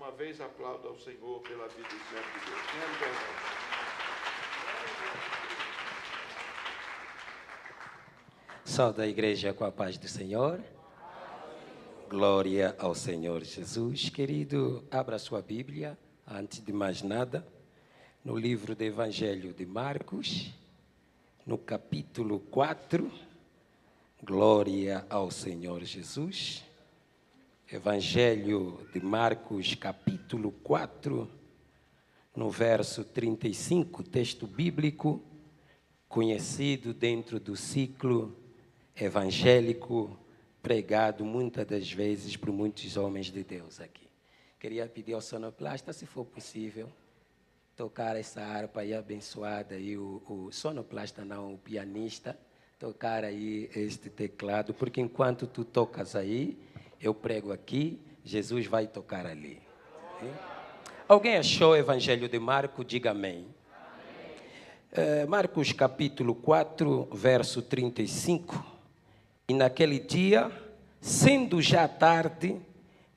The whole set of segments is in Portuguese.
uma vez aplauda ao Senhor pela vida do servo de Deus. Tenha liberdade. Salve a igreja com a paz do Senhor. Glória ao Senhor Jesus. Querido, abra sua Bíblia, antes de mais nada, no livro do Evangelho de Marcos, no capítulo 4. Glória ao Senhor Jesus. Evangelho de Marcos, capítulo 4, no verso 35, texto bíblico, conhecido dentro do ciclo evangélico, pregado muitas das vezes por muitos homens de Deus aqui. Queria pedir ao sonoplasta, se for possível, tocar essa harpa aí abençoada, aí o sonoplasta não, o pianista, tocar aí este teclado, porque enquanto tu tocas aí, eu prego aqui, Jesus vai tocar ali. Hein? Alguém achou o Evangelho de Marcos? Diga amém. Marcos capítulo 4, verso 35. E naquele dia, sendo já tarde,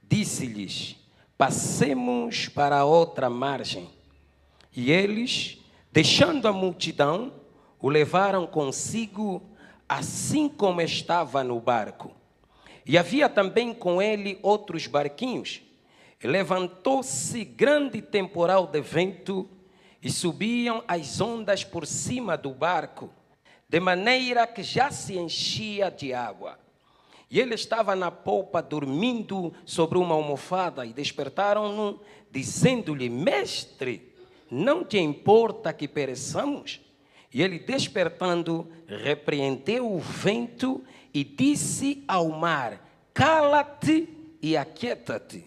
disse-lhes: passemos para a outra margem. E eles, deixando a multidão, o levaram consigo, assim como estava no barco. E havia também com ele outros barquinhos. E levantou-se grande temporal de vento, e subiam as ondas por cima do barco, de maneira que já se enchia de água. E ele estava na polpa, dormindo sobre uma almofada, e despertaram-no, dizendo-lhe: Mestre, não te importa que pereçamos? E ele, despertando, repreendeu o vento e disse ao mar: cala-te e aquieta-te.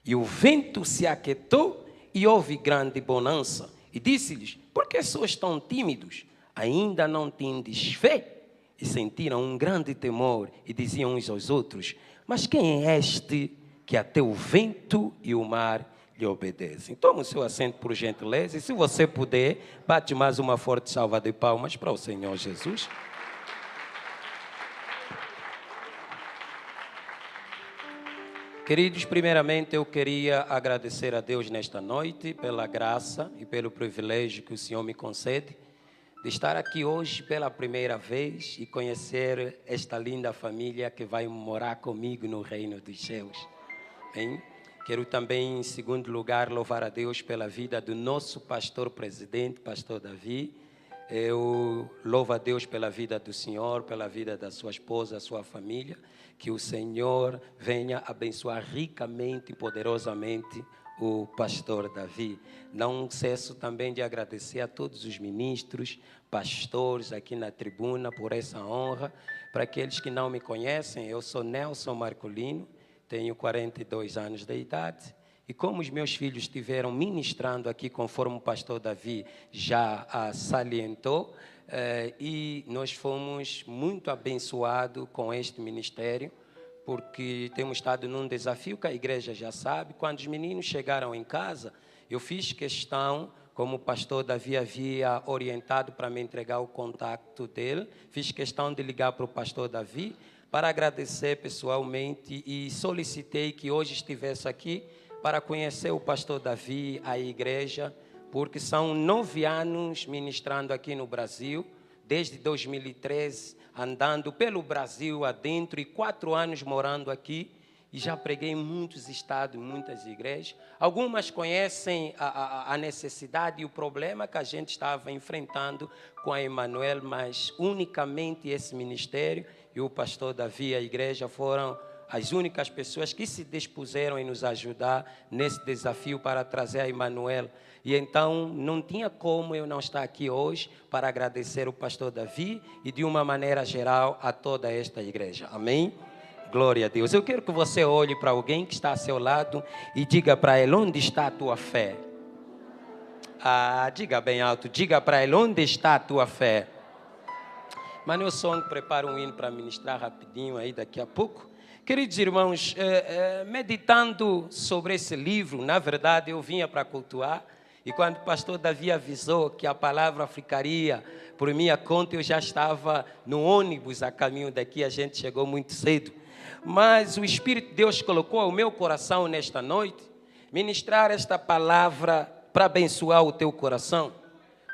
E o vento se aquietou e houve grande bonança. E disse-lhes: por que sois tão tímidos? Ainda não tendes fé? E sentiram um grande temor e diziam uns aos outros: mas quem é este que até o vento e o mar lhe obedecem? Toma o seu assento por gentileza, e se você puder, bate mais uma forte salva de palmas para o Senhor Jesus. Queridos, primeiramente eu queria agradecer a Deus nesta noite pela graça e pelo privilégio que o Senhor me concede de estar aqui hoje pela primeira vez e conhecer esta linda família que vai morar comigo no reino dos céus. Bem, quero também, em segundo lugar, louvar a Deus pela vida do nosso pastor presidente, pastor Davi. Eu louvo a Deus pela vida do Senhor, pela vida da sua esposa, sua família. Que o Senhor venha abençoar ricamente e poderosamente o pastor Davi. Não cesso também de agradecer a todos os ministros, pastores aqui na tribuna por essa honra. Para aqueles que não me conhecem, eu sou Nelson Marcolino, tenho 42 anos de idade. E como os meus filhos estiveram ministrando aqui, conforme o pastor Davi já salientou, e nós fomos muito abençoados com este ministério, porque temos estado num desafio que a igreja já sabe. Quando os meninos chegaram em casa, eu fiz questão, como o pastor Davi havia orientado para me entregar o contato dele, fiz questão de ligar para o pastor Davi para agradecer pessoalmente e solicitei que hoje estivesse aqui para conhecer o pastor Davi, a igreja, porque são 9 anos ministrando aqui no Brasil, desde 2013, andando pelo Brasil adentro e 4 anos morando aqui. E já preguei em muitos estados, muitas igrejas. Algumas conhecem a necessidade e o problema que a gente estava enfrentando com a Emanuel, mas unicamente esse ministério e o pastor Davi e a igreja foram as únicas pessoas que se dispuseram em nos ajudar nesse desafio para trazer a Emanuel. E então não tinha como eu não estar aqui hoje para agradecer o pastor Davi e de uma maneira geral a toda esta igreja. Amém? Glória a Deus. Eu quero que você olhe para alguém que está ao seu lado e diga para ele: onde está a tua fé? Diga bem alto, diga para ele: onde está a tua fé? Mano, eu só preparo um hino para ministrar rapidinho aí daqui a pouco. Queridos irmãos, meditando sobre esse livro, na verdade eu vinha para cultuar, e quando o pastor Davi avisou que a palavra ficaria por minha conta, eu já estava no ônibus a caminho daqui, a gente chegou muito cedo. Mas o Espírito de Deus colocou ao meu coração nesta noite ministrar esta palavra para abençoar o teu coração.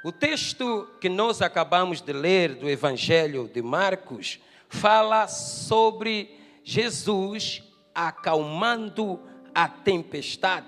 O texto que nós acabamos de ler do Evangelho de Marcos fala sobre Jesus acalmando a tempestade.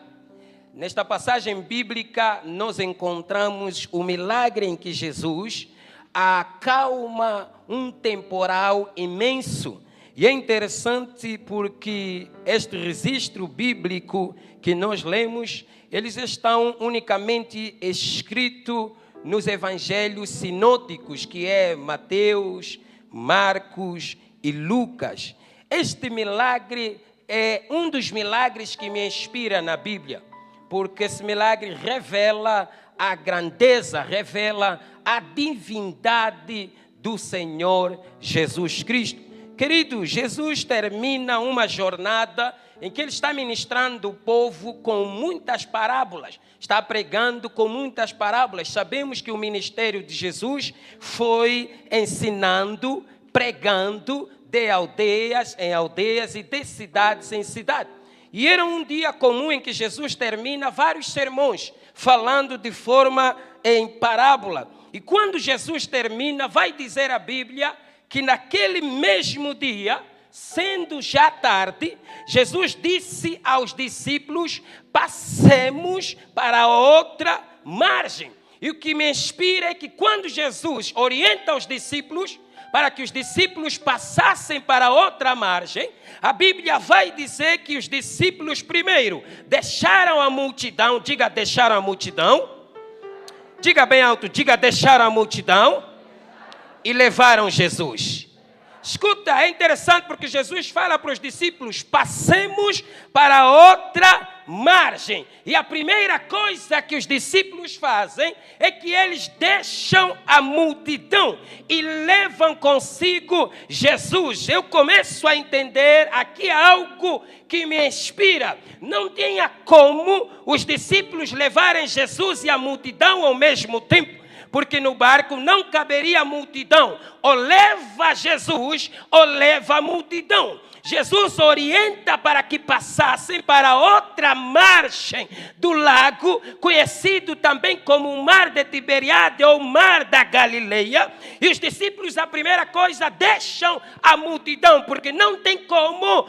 Nesta passagem bíblica, nós encontramos o milagre em que Jesus acalma um temporal imenso. E é interessante porque este registro bíblico que nós lemos, eles estão unicamente escritos nos evangelhos sinóticos, que é Mateus, Marcos e Lucas. Este milagre é um dos milagres que me inspira na Bíblia, porque esse milagre revela a grandeza, revela a divindade do Senhor Jesus Cristo. Querido, Jesus termina uma jornada em que ele está ministrando o povo com muitas parábolas, está pregando com muitas parábolas. Sabemos que o ministério de Jesus foi ensinando, pregando de aldeias em aldeias e de cidades em cidades. E era um dia comum em que Jesus termina vários sermões, falando de forma em parábola. E quando Jesus termina, vai dizer a Bíblia que naquele mesmo dia, sendo já tarde, Jesus disse aos discípulos: passemos para outra margem. E o que me inspira é que quando Jesus orienta os discípulos para que os discípulos passassem para outra margem, a Bíblia vai dizer que os discípulos primeiro deixaram a multidão. Diga, deixaram a multidão. Diga bem alto, diga, deixaram a multidão e levaram Jesus. Escuta, é interessante porque Jesus fala para os discípulos: passemos para outra margem. E a primeira coisa que os discípulos fazem é que eles deixam a multidão e levam consigo Jesus. Eu começo a entender aqui algo que me inspira. Não tinha como os discípulos levarem Jesus e a multidão ao mesmo tempo, porque no barco não caberia a multidão. Ou leva Jesus, ou leva a multidão. Jesus orienta para que passassem para outra margem do lago, conhecido também como o Mar de Tiberiade ou Mar da Galileia. E os discípulos, a primeira coisa, deixam a multidão, porque não tem como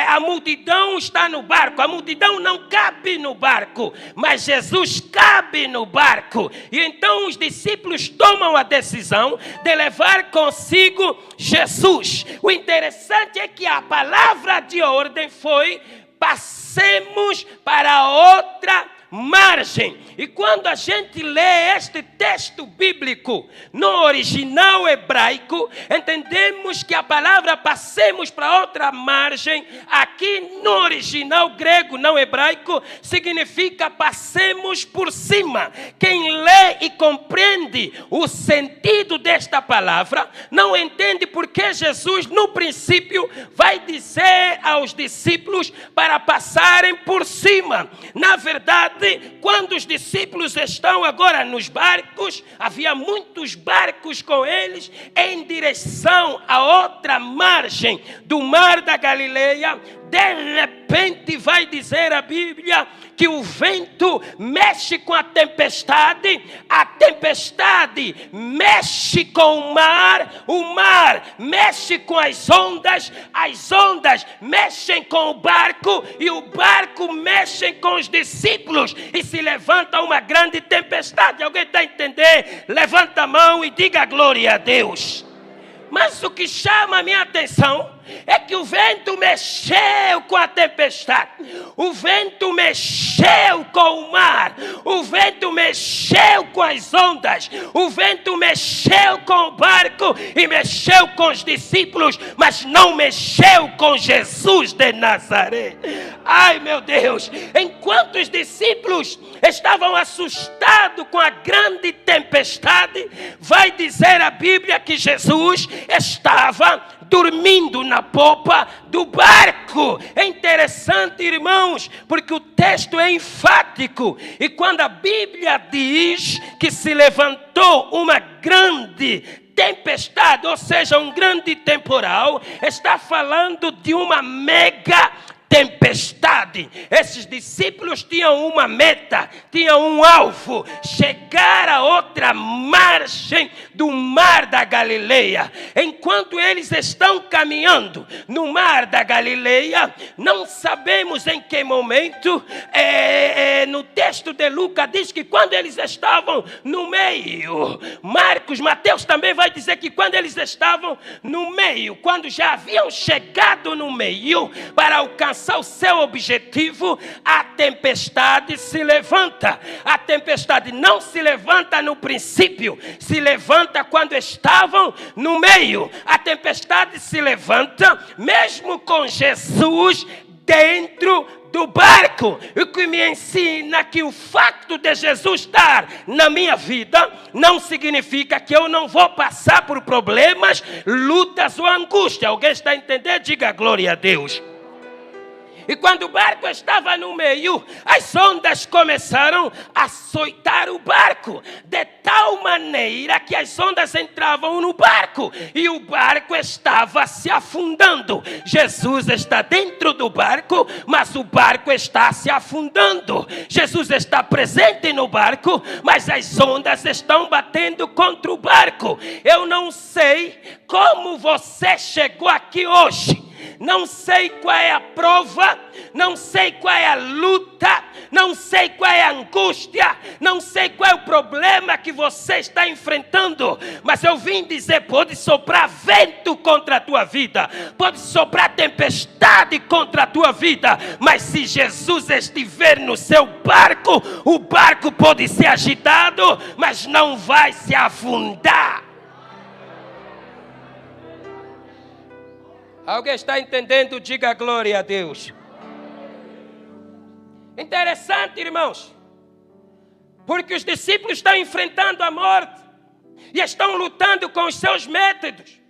a multidão estar no barco. A multidão não cabe no barco, mas Jesus cabe no barco. E então os discípulos tomam a decisão de levar consigo Jesus. O interessante é que a palavra de ordem foi: passemos para outra margem. E quando a gente lê este texto bíblico no original hebraico, entendemos que a palavra passemos para outra margem, aqui no original grego, não hebraico, significa passemos por cima. Quem lê e compreende o sentido desta palavra, não entende porque Jesus, no princípio, vai dizer aos discípulos para passarem por cima. Na verdade, quando os discípulos estão agora nos barcos, havia muitos barcos com eles em direção a outra margem do Mar da Galileia. De repente vai dizer a Bíblia que o vento mexe com a tempestade mexe com o mar mexe com as ondas mexem com o barco e o barco mexe com os discípulos e se levanta uma grande tempestade. Alguém está a entender? Levanta a mão e diga glória a Deus. Mas o que chama a minha atenção é que o vento mexeu com a tempestade, o vento mexeu com o mar, o vento mexeu com as ondas, o vento mexeu com o barco e mexeu com os discípulos, mas não mexeu com Jesus de Nazaré. Ai, meu Deus! Enquanto os discípulos estavam assustados com a grande tempestade, vai dizer a Bíblia que Jesus estava dormindo na popa do barco. É interessante, irmãos, porque o texto é enfático. E quando a Bíblia diz que se levantou uma grande tempestade, ou seja, um grande temporal, está falando de uma mega tempestade. Esses discípulos tinham uma meta, tinham um alvo: chegar a outra margem do mar da Galileia. Enquanto eles estão caminhando no mar da Galileia, não sabemos em que momento, no texto de Lucas diz que quando eles estavam no meio, Mateus também vai dizer que quando eles estavam no meio, quando já haviam chegado no meio para alcançar o seu objetivo, a tempestade se levanta. A tempestade não se levanta no princípio, se levanta quando estavam no meio. A tempestade se levanta mesmo com Jesus dentro do barco. O que me ensina que o fato de Jesus estar na minha vida não significa que eu não vou passar por problemas, lutas ou angústia. Alguém está a entender? Diga glória a Deus. E quando o barco estava no meio, as ondas começaram a açoitar o barco, de tal maneira que as ondas entravam no barco e o barco estava se afundando. Jesus está dentro do barco, mas o barco está se afundando. Jesus está presente no barco, mas as ondas estão batendo contra o barco. Eu não sei como você chegou aqui hoje. Não sei qual é a prova, não sei qual é a luta, não sei qual é a angústia, não sei qual é o problema que você está enfrentando, mas eu vim dizer: pode soprar vento contra a tua vida, pode soprar tempestade contra a tua vida, mas se Jesus estiver no seu barco, o barco pode ser agitado, mas não vai se afundar. Alguém está entendendo? Diga glória a Deus. Interessante, irmãos, porque os discípulos estão enfrentando a morte e estão lutando com os seus métodos.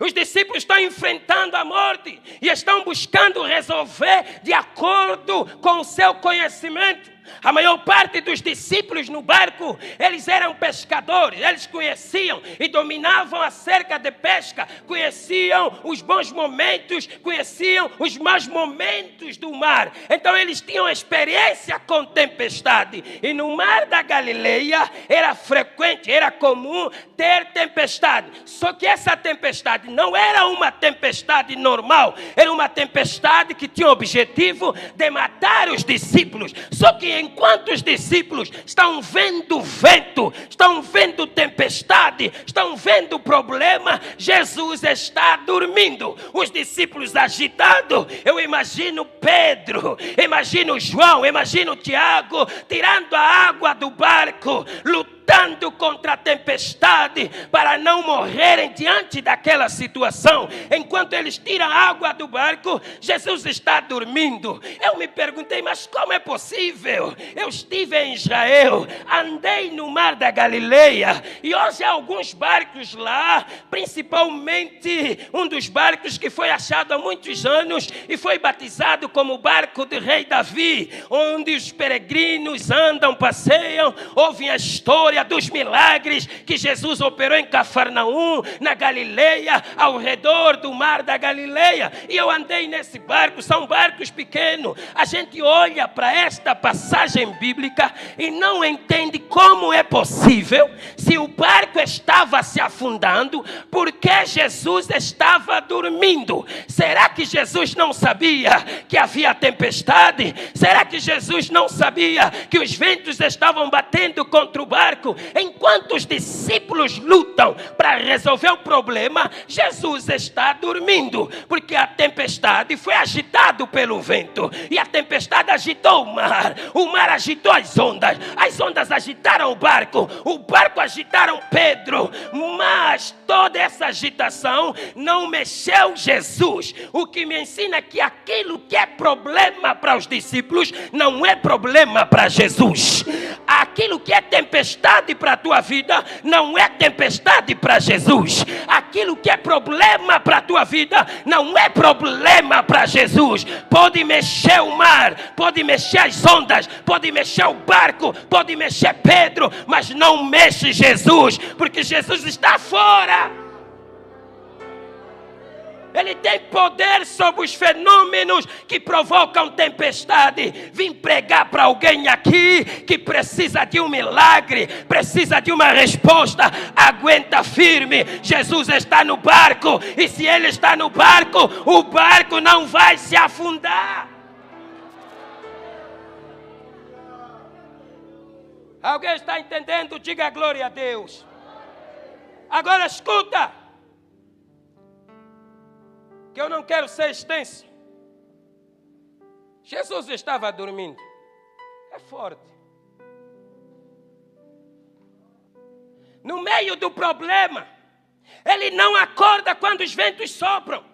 Os discípulos estão enfrentando a morte e estão buscando resolver de acordo com o seu conhecimento. A maior parte dos discípulos no barco, eles eram pescadores, eles conheciam e dominavam acerca de pesca, conheciam os bons momentos, conheciam os maus momentos do mar. Então eles tinham experiência com tempestade. E no mar da Galileia era frequente, era comum ter tempestade. Só que essa tempestade não era uma tempestade normal, era uma tempestade que tinha o objetivo de matar os discípulos. Só que enquanto os discípulos estão vendo vento, estão vendo tempestade, estão vendo problema, Jesus está dormindo. Os discípulos agitados, eu imagino Pedro, imagino João, imagino Tiago, tirando a água do barco, lutando contra a tempestade para não morrerem diante daquela situação. Enquanto eles tiram a água do barco, Jesus está dormindo. Eu me perguntei: mas como é possível? Eu estive em Israel, andei no mar da Galileia e hoje há alguns barcos lá, principalmente um dos barcos que foi achado há muitos anos e foi batizado como o barco do rei Davi, onde os peregrinos andam, passeiam, ouvem a história dos milagres que Jesus operou em Cafarnaum, na Galileia, ao redor do mar da Galileia. E eu andei nesse barco, são barcos pequenos. A gente olha para esta passagem bíblica e não entende como é possível, se o barco estava se afundando, porque Jesus estava dormindo. Será que Jesus não sabia que havia tempestade? Será que Jesus não sabia que os ventos estavam batendo contra o barco? Enquanto os discípulos lutam para resolver o problema, Jesus está dormindo, porque a tempestade foi agitada pelo vento, e a tempestade agitou o mar agitou as ondas agitaram o barco agitaram Pedro, mas toda essa agitação não mexeu Jesus. O que me ensina que aquilo que é problema para os discípulos não é problema para Jesus. Aquilo que é tempestade para a tua vida não é tempestade para Jesus. Aquilo que é problema para a tua vida não é problema para Jesus. Pode mexer o mar, pode mexer as ondas, pode mexer o barco, pode mexer Pedro, mas não mexe Jesus, porque Jesus está fora. Ele tem poder sobre os fenômenos que provocam tempestade. Vim pregar para alguém aqui que precisa de um milagre, precisa de uma resposta. Aguenta firme. Jesus está no barco. E se Ele está no barco, o barco não vai se afundar. Alguém está entendendo? Diga glória a Deus. Agora escuta. Que eu não quero ser extenso. Jesus estava dormindo. É forte. No meio do problema, ele não acorda quando os ventos sopram.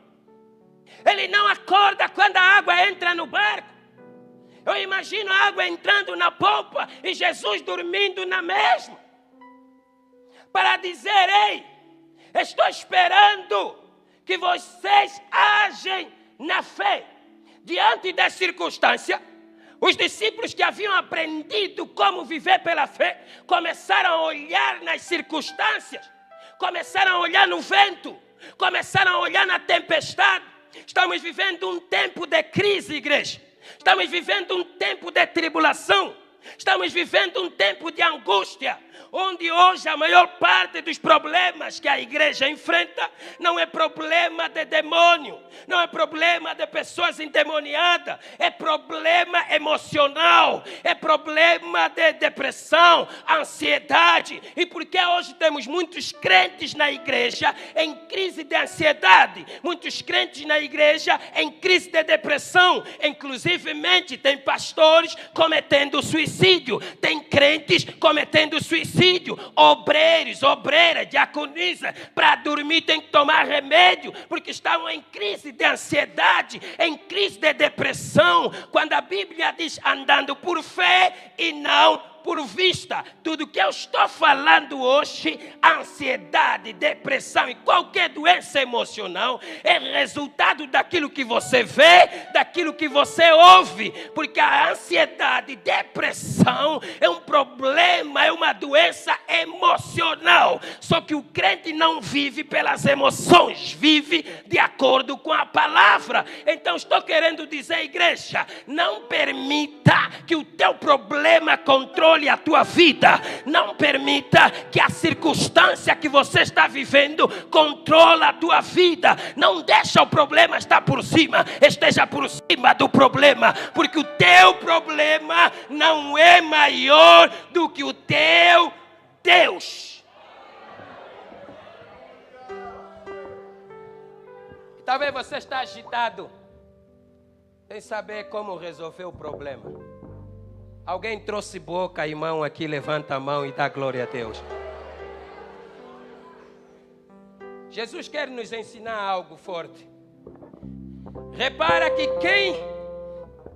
Ele não acorda quando a água entra no barco. Eu imagino a água entrando na polpa e Jesus dormindo na mesma. Para dizer, ei, estou esperando que vocês agem na fé. Diante da circunstância, os discípulos que haviam aprendido como viver pela fé, começaram a olhar nas circunstâncias, começaram a olhar no vento, começaram a olhar na tempestade. Estamos vivendo um tempo de crise, igreja. Estamos vivendo um tempo de tribulação. Estamos vivendo um tempo de angústia, onde hoje a maior parte dos problemas que a igreja enfrenta não é problema de demônio, não é problema de pessoas endemoniadas, é problema emocional, é problema de depressão, ansiedade. E porque hoje temos muitos crentes na igreja em crise de ansiedade, muitos crentes na igreja em crise de depressão, inclusivemente tem pastores cometendo suicídio, tem crentes cometendo suicídio, obreiros, obreiras, diaconisa, para dormir tem que tomar remédio, porque estão em crise de ansiedade, em crise de depressão, quando a Bíblia diz andando por fé e não por vista. Tudo que eu estou falando hoje, ansiedade, depressão e qualquer doença emocional, é resultado daquilo que você vê, daquilo que você ouve, porque a ansiedade, depressão é um problema, é uma doença emocional. Só que o crente não vive pelas emoções, vive de acordo com a palavra. Então estou querendo dizer, igreja, não permita que o teu problema controle a tua vida. Não permita que a circunstância que você está vivendo controle a tua vida. Não deixa o problema estar por cima. Esteja por cima do problema, porque o teu problema não é maior do que o teu Deus. Talvez você está agitado sem saber como resolver o problema. Alguém trouxe boca e mão aqui, levanta a mão e dá glória a Deus. Jesus quer nos ensinar algo forte. Repara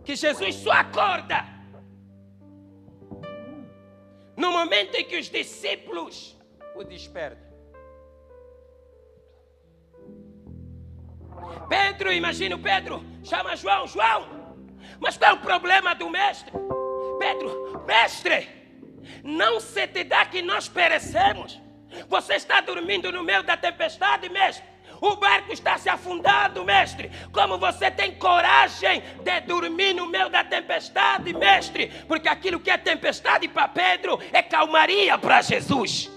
que Jesus só acorda no momento em que os discípulos o despertam. Pedro, imagina Pedro, chama João, mas qual é o problema do mestre? Pedro, mestre, não se te dá que nós perecemos. Você está dormindo no meio da tempestade, mestre. O barco está se afundando, mestre. Como você tem coragem de dormir no meio da tempestade, mestre? Porque aquilo que é tempestade para Pedro é calmaria para Jesus.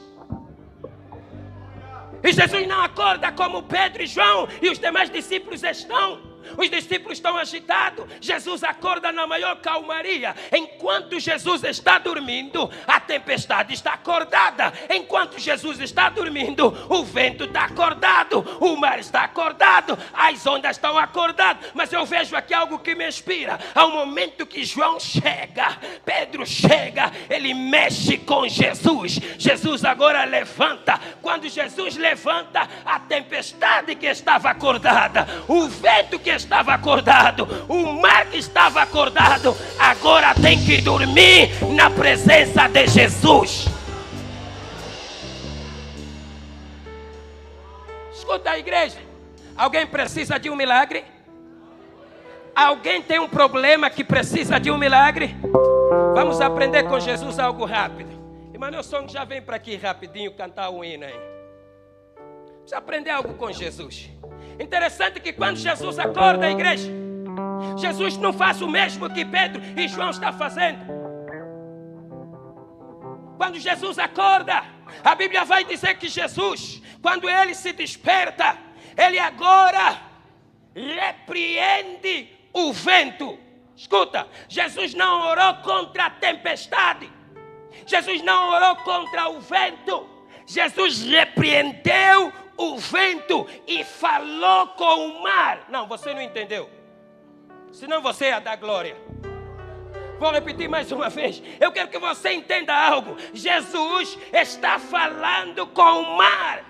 E Jesus não acorda como Pedro e João e os demais discípulos estão. Os discípulos estão agitados. Jesus acorda na maior calmaria. Enquanto Jesus está dormindo, a tempestade está acordada. Enquanto Jesus está dormindo, o vento está acordado, o mar está acordado, as ondas estão acordadas. Mas eu vejo aqui algo que me inspira. Ao momento que João chega, Pedro chega, ele mexe com Jesus. Jesus agora levanta. Quando Jesus levanta, a tempestade que estava acordada, o vento que estava acordado, o mar que estava acordado, agora tem que dormir na presença de Jesus. Escuta a igreja, alguém precisa de um milagre? Alguém tem um problema que precisa de um milagre? Vamos aprender com Jesus algo rápido. Emmanuel Song já vem para aqui rapidinho cantar o hino aí. Vamos aprender algo com Jesus. Interessante que quando Jesus acorda a igreja, Jesus não faz o mesmo que Pedro e João estão fazendo. Quando Jesus acorda, a Bíblia vai dizer que Jesus, quando ele se desperta, ele agora repreende o vento. Escuta, Jesus não orou contra a tempestade. Jesus não orou contra o vento. Jesus repreendeu o vento e falou com o mar. Não, você não entendeu. Senão você ia dar glória. Vou repetir mais uma vez. Eu quero que você entenda algo. Jesus está falando com o mar.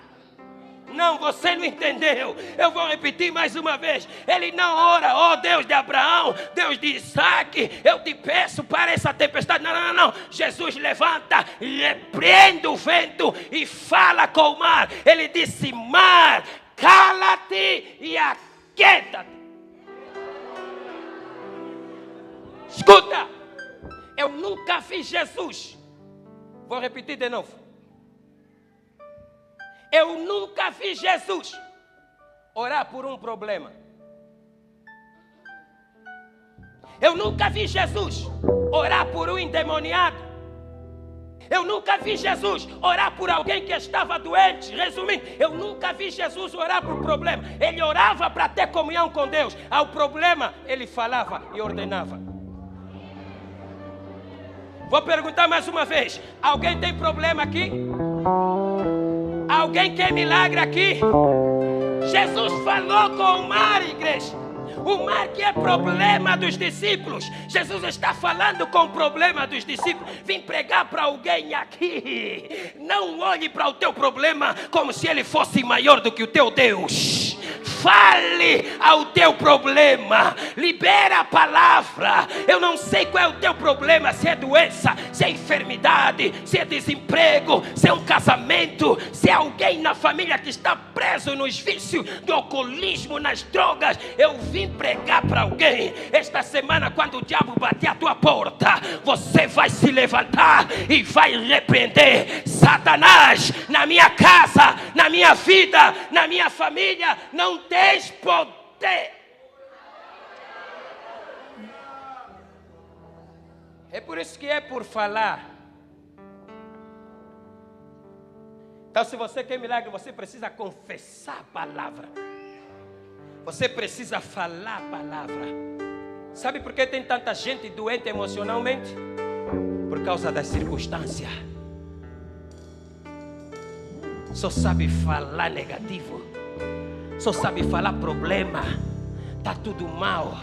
Não, você não entendeu. Eu vou repetir mais uma vez. Ele não ora, ó Deus de Abraão, Deus de Isaac, eu te peço para essa tempestade. Não. Jesus levanta, repreende o vento e fala com o mar. Ele disse: mar, cala-te e aquieta-te. Escuta, eu nunca vi Jesus. Vou repetir de novo. Eu nunca vi Jesus orar por um problema. Eu nunca vi Jesus orar por um endemoniado. Eu nunca vi Jesus orar por alguém que estava doente. Resumindo, eu nunca vi Jesus orar por problema. Ele orava para ter comunhão com Deus. Ao problema, ele falava e ordenava. Vou perguntar mais uma vez. Alguém tem problema aqui? Alguém quer milagre aqui? Jesus falou com o mar, igreja. O mar que é problema dos discípulos. Jesus está falando com o problema dos discípulos. Vim pregar para alguém aqui. Não olhe para o teu problema como se ele fosse maior do que o teu Deus. Fale ao teu problema. Libera a palavra. Eu não sei qual é o teu problema. Se é doença, se é enfermidade, se é desemprego, se é um casamento, se é alguém na família que está preso nos vícios do alcoolismo, nas drogas. Eu vim pregar para alguém. Esta semana, quando o diabo bater a tua porta, você vai se levantar e vai repreender: Satanás, na minha casa, na minha vida, na minha família, não tens poder. É por isso que é por falar. Então, se você quer milagre, você precisa confessar a palavra. Você precisa falar a palavra. Sabe por que tem tanta gente doente emocionalmente? Por causa das circunstâncias. Só sabe falar negativo. Só sabe falar problema. Está tudo mal.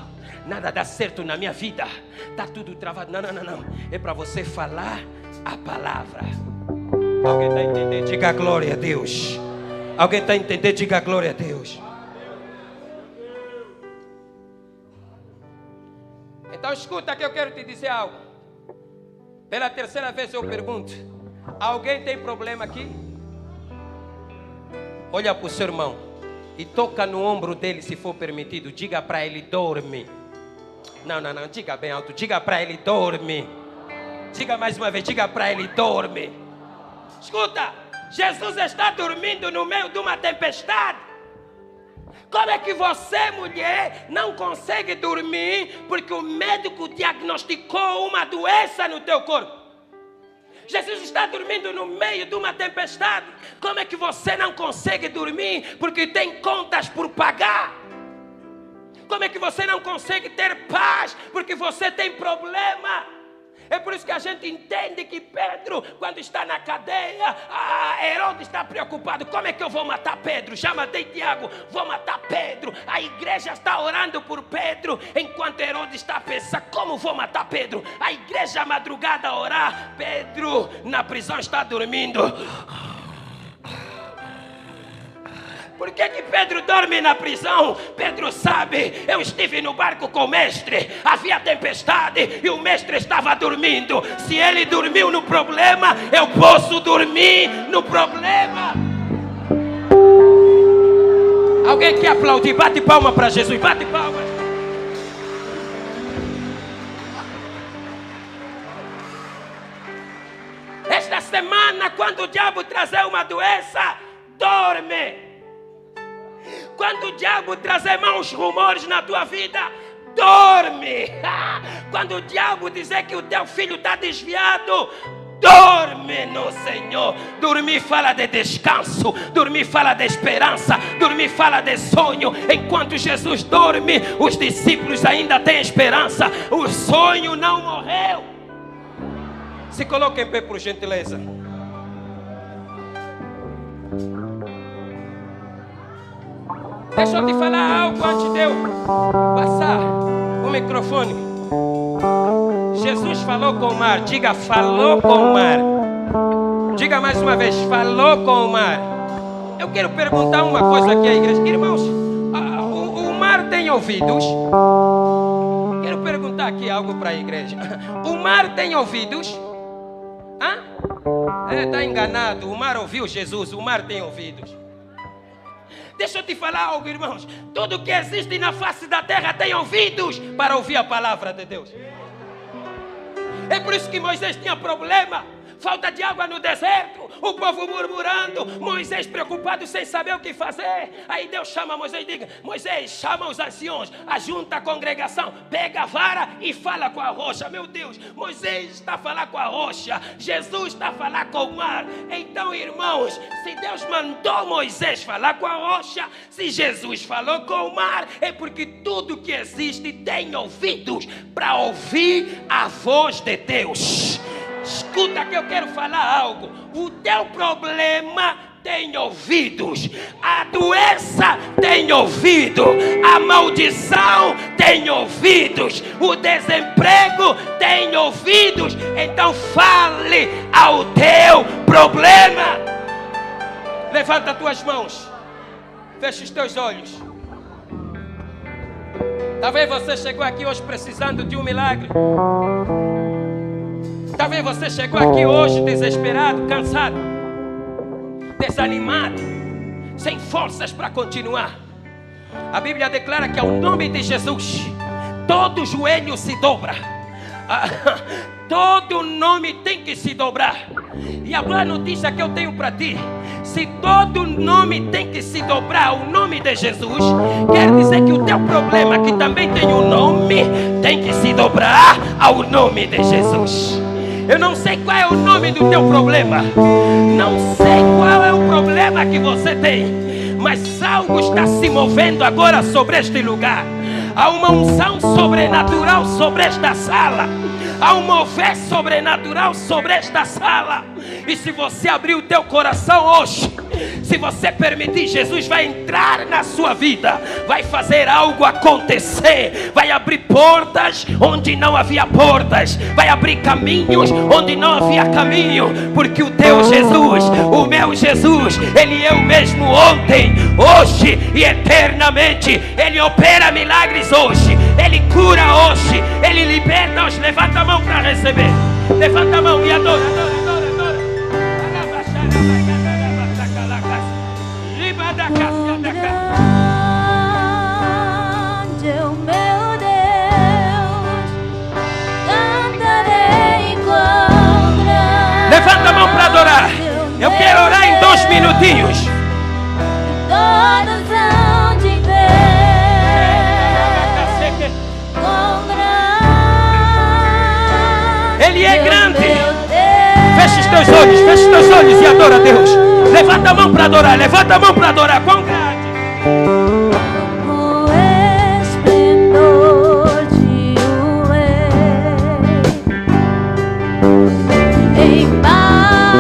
Nada dá certo na minha vida. Está tudo travado. Não. É para você falar a palavra. Alguém está entendendo? Diga glória a Deus. Alguém está entendendo? Diga glória a Deus. Então escuta que eu quero te dizer algo. Pela terceira vez eu pergunto: alguém tem problema aqui? Olha para o seu irmão e toca no ombro dele, se for permitido. Diga para ele: dorme. Não, diga bem alto. Diga para ele: dorme. Diga mais uma vez: diga para ele: dorme. Escuta, Jesus está dormindo no meio de uma tempestade. Como é que você, mulher, não consegue dormir porque o médico diagnosticou uma doença no teu corpo? Jesus está dormindo no meio de uma tempestade. Como é que você não consegue dormir porque tem contas por pagar? Como é que você não consegue ter paz porque você tem problema? É por isso que a gente entende que Pedro, quando está na cadeia, Herodes está preocupado. Como é que eu vou matar Pedro? Já matei Tiago, vou matar Pedro. A igreja está orando por Pedro, enquanto Herodes está pensando: como vou matar Pedro? A igreja madrugada a orar. Pedro na prisão está dormindo. Por que Pedro dorme na prisão? Pedro sabe: eu estive no barco com o mestre, havia tempestade e o mestre estava dormindo. Se ele dormiu no problema, eu posso dormir no problema. Alguém quer aplaudir? Bate palma para Jesus, bate palma. Esta semana, quando o diabo trazer uma doença, dorme. Quando o diabo trazer maus rumores na tua vida, dorme. Quando o diabo dizer que o teu filho está desviado, dorme no Senhor. Dormir fala de descanso, dormir fala de esperança, dormir fala de sonho. Enquanto Jesus dorme, os discípulos ainda têm esperança. O sonho não morreu. Se coloque em pé, por gentileza. Deixa eu te falar algo antes de eu passar o microfone. Jesus falou com o mar. Diga, falou com o mar. Diga mais uma vez, falou com o mar. Eu quero perguntar uma coisa aqui à igreja. Irmãos, o mar tem ouvidos? Quero perguntar aqui algo para a igreja. O mar tem ouvidos? Está enganado. O mar ouviu Jesus. O mar tem ouvidos. Deixa eu te falar algo, irmãos. Tudo que existe na face da terra tem ouvidos para ouvir a palavra de Deus. É por isso que Moisés tinha problema. Falta de água no deserto. O povo murmurando. Moisés preocupado sem saber o que fazer. Aí Deus chama Moisés e diz: Moisés, chama os anciões, ajunta a congregação, pega a vara e fala com a rocha. Meu Deus, Moisés está a falar com a rocha, Jesus está a falar com o mar. Então, irmãos, se Deus mandou Moisés falar com a rocha, se Jesus falou com o mar, é porque tudo que existe tem ouvidos para ouvir a voz de Deus. Escuta que eu quero falar algo. O teu problema tem ouvidos. A doença tem ouvido. A maldição tem ouvidos. O desemprego tem ouvidos. Então fale ao teu problema. Levanta as tuas mãos. Fecha os teus olhos. Talvez você chegou aqui hoje precisando de um milagre. Talvez você chegou aqui hoje desesperado, cansado, desanimado, sem forças para continuar. A Bíblia declara que ao nome de Jesus todo joelho se dobra. Todo nome tem que se dobrar. E a boa notícia que eu tenho para ti: se todo nome tem que se dobrar ao nome de Jesus, quer dizer que o teu problema, que também tem um nome, tem que se dobrar ao nome de Jesus. Eu não sei qual é o nome do teu problema, não sei qual é o problema que você tem, mas algo está se movendo agora sobre este lugar. Há uma unção sobrenatural sobre esta sala. Há um mover sobrenatural sobre esta sala. E se você abrir o teu coração hoje, se você permitir, Jesus vai entrar na sua vida, vai fazer algo acontecer, vai abrir portas onde não havia portas, vai abrir caminhos onde não havia caminho, porque o teu Jesus, o meu Jesus, Ele é o mesmo ontem, hoje e eternamente. Ele opera milagres hoje, Ele cura hoje, Ele liberta hoje. Levanta a mão para receber, levanta a mão e adora, adora, adora, adora. Grande é o meu Deus, cantarei quão grande. Levanta a mão para adorar. Eu quero orar em 2 minutinhos. Todos hão de ver quão grande. Ele é grande. Feche os teus olhos e adora a Deus. Levanta a mão para adorar, levanta a mão para adorar. Quão grande. O esplendor de um rei, em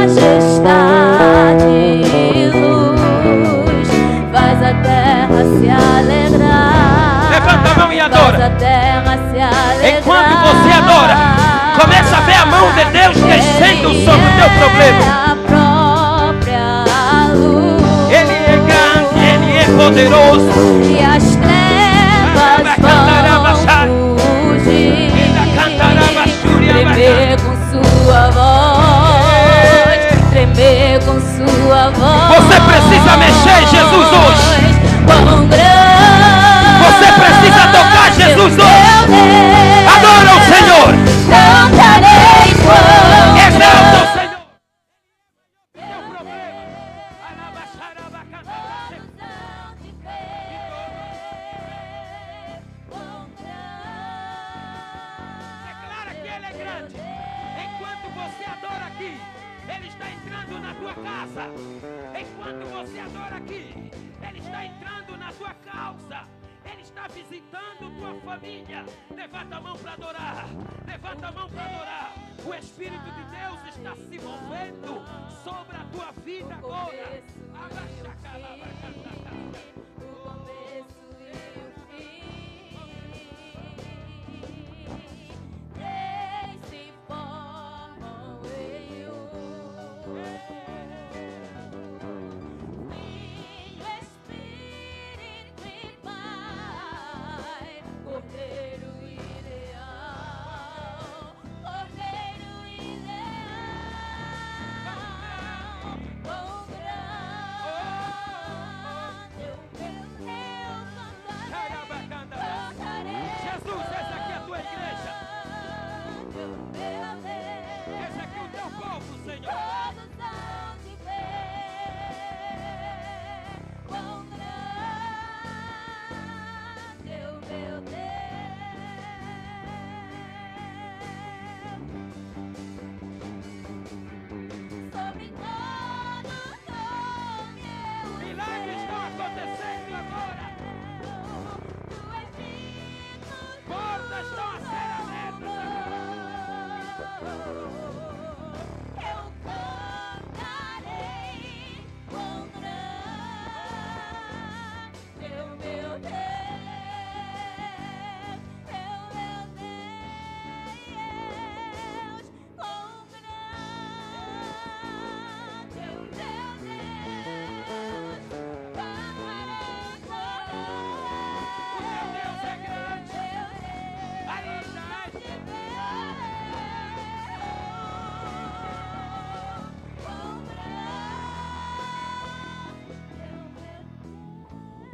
majestade e luz, faz a terra se alegrar. Levanta a mão e adora. Faz a terra se alegrar. Enquanto você adora, começa a ver a mão de Deus descendo sobre o teu problema. Poderoso. E as trevas vão fugir, tremer com sua voz, tremer com sua voz. Você precisa mexer em Jesus hoje. Você precisa tocar Jesus hoje. Adora o Senhor. Cantarei quão exalta o Senhor. casa. Enquanto você adora aqui, Ele está entrando na tua causa. Ele está visitando tua família. Levanta a mão para adorar. Levanta a mão para adorar. O Espírito de Deus está se movendo sobre a tua vida agora.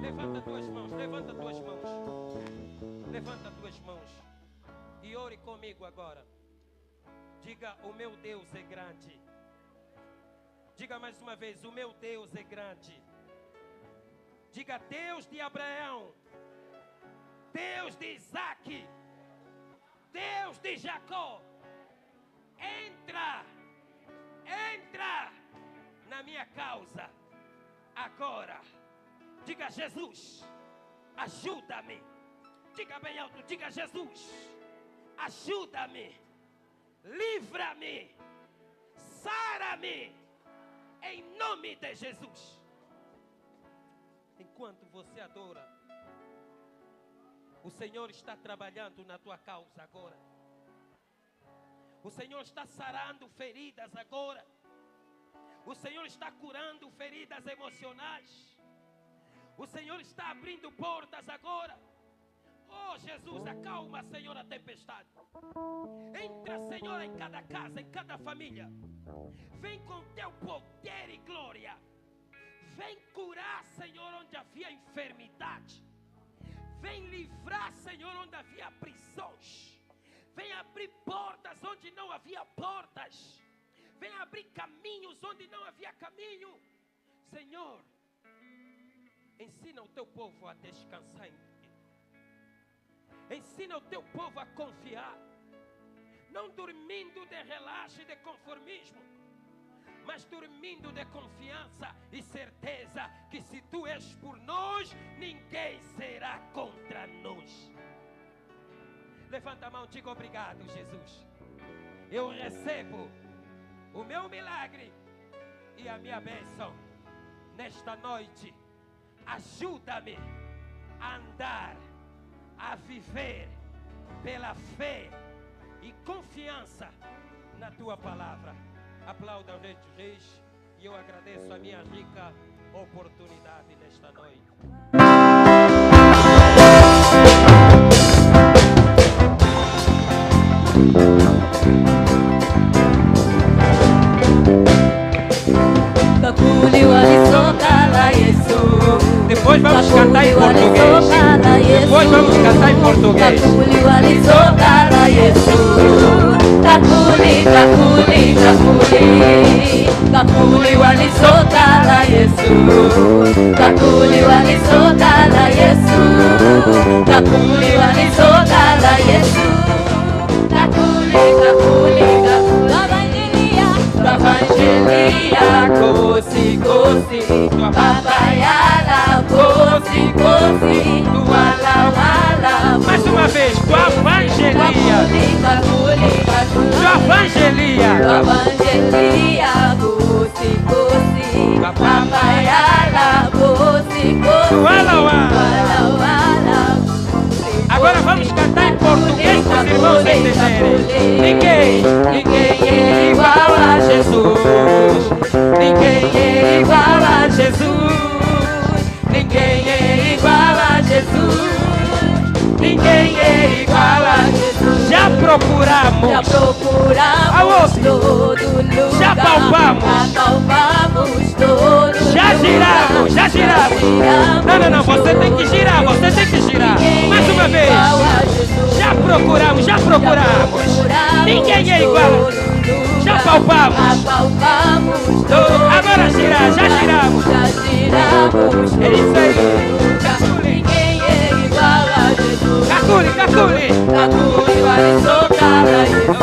Levanta tuas mãos, levanta tuas mãos. Levanta tuas mãos e ore comigo agora. Diga: o meu Deus é grande. Diga mais uma vez: o meu Deus é grande. Diga: Deus de Abraão, Deus de Isaac, Deus de Jacó, entra na minha causa agora. Diga: Jesus, ajuda-me. Diga bem alto, diga: Jesus, ajuda-me, livra-me, sara-me, em nome de Jesus. Enquanto você adora, o Senhor está trabalhando na tua causa agora. O Senhor está sarando feridas agora. O Senhor está curando feridas emocionais. O Senhor está abrindo portas agora. Oh Jesus, acalma, Senhor, a tempestade. Entra, Senhor, em cada casa, em cada família. Vem com teu poder e glória. Vem curar, Senhor, onde havia enfermidade. Vem livrar, Senhor, onde havia prisões. Vem abrir portas onde não havia portas. Vem abrir caminhos onde não havia caminho. Senhor, ensina o teu povo a descansar em ti. Ensina o teu povo a confiar. Não dormindo de relaxo e de conformismo, mas dormindo de confiança e certeza que se tu és por nós, ninguém será contra nós. Levanta a mão, diga: obrigado, Jesus. Eu recebo o meu milagre e a minha bênção nesta noite. Ajuda-me a andar, a viver pela fé e confiança na tua palavra. Aplauda o Rei dos Reis e eu agradeço a minha rica oportunidade nesta noite. Depois vamos cantar em português. Depois vamos cantar em português. Evangelia, Evangelia. Evangelia, Gosi, Gosi, Papayala, Gosi, Gosi, Wala, wala. Wala, wala. Agora vamos cantar em português para os irmãos entenderem. Ninguém é igual a Jesus. Ninguém é igual a Jesus. Ninguém é igual a Jesus. Ninguém é igual a Jesus. Já procuramos. Já procuramos Aonde? todo lugar. Já palpamos. Já palpamos todo Já giramos, já giramos. Não, você tem que girar, você tem que girar. Mais uma vez. Já procuramos, já procuramos. Ninguém é igual. Já palpamos. Agora girar, já giramos. Já giramos. É isso aí. Ninguém é igual a Jesus. Cacule. Cacule vale socar na Jesus.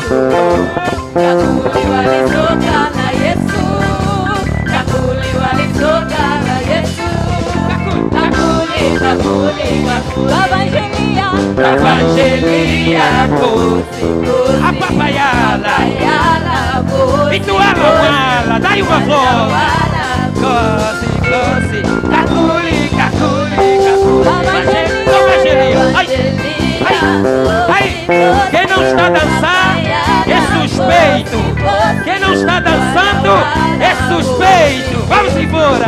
Cacule vale socar na Jesus. Cacule vale socar na Jesus. Cacule. Evangelia, Gosi, Gosi, A papaiala. Gosi, E tu ala, dai uma flor. Wala, Gosi. Cacule. Evangelia. Ai. Quem não está a dançar é suspeito. Quem não está dançando é suspeito. Vamos embora.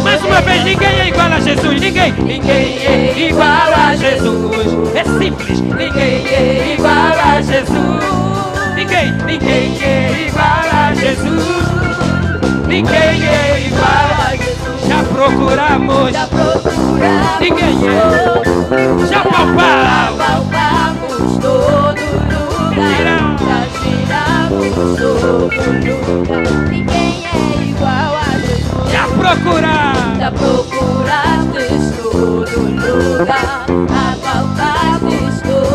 Mais uma vez, ninguém é igual a Jesus. Ninguém é igual a Jesus. É simples. Ninguém é igual a Jesus. Ninguém é igual a Jesus. Ninguém é igual a Jesus. Já procuramos. Ninguém é. Já palpamos. Palpamos todo lugar. Já giramos todo lugar. Ninguém é igual a Jesus. Já procuramos. Já procurastes todo lugar. Apalpastes todo